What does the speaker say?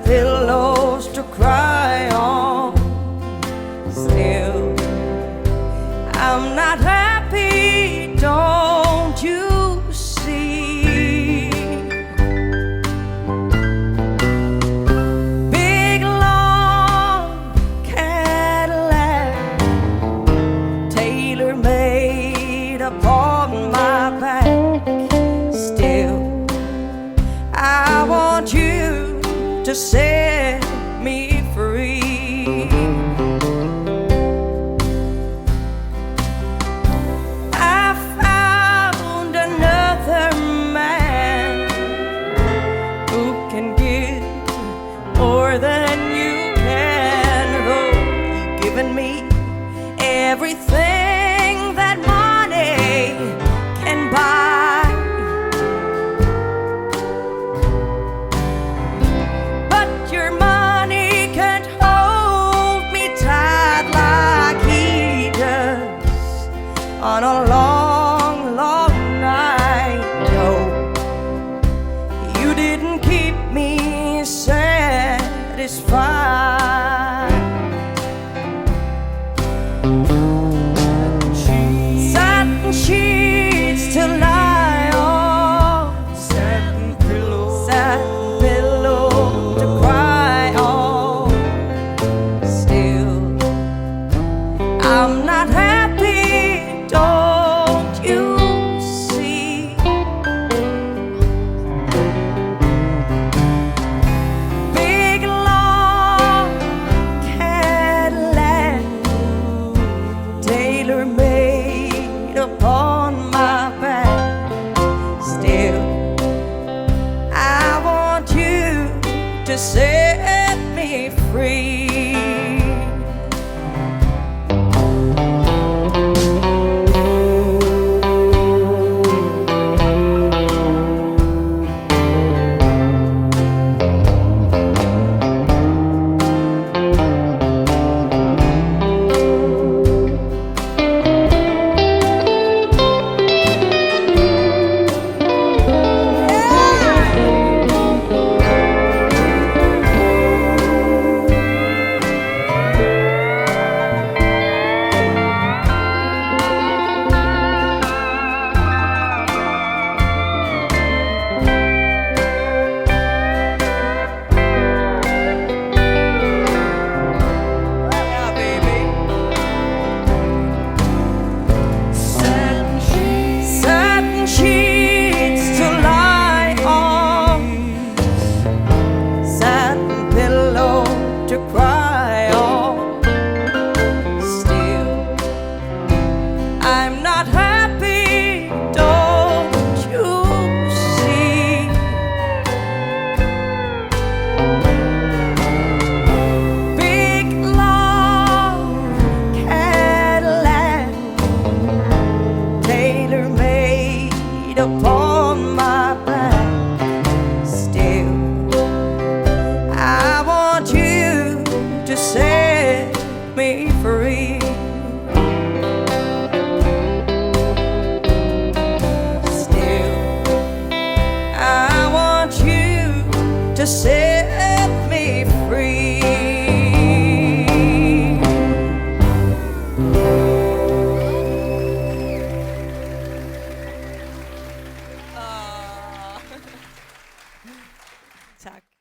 pillows to cry on. Still, I'm not happy, don't you see? Big long Cadillac, tailor-made upon my back. Still, I want you to set me free. I found another man who can give more than you can. Oh, you've given me everything that money can buy. But your money can't hold me tight like he does on a long, long night. No, you didn't keep me satisfied. Satin sheets to lie on, satin pillow to cry on. Still, I'm not happy, don't you see? Big long Cadillac, tailor-made upon my back. Still, I want you to set me free. Yeah, baby. Satin sheets to lie on, satin pillow to cry on. Still, I'm not happy, don't you see? Big long Cadillac, tailor-made upon my back. Still, I want you to set me free. Still, I want you to set me free. Tack.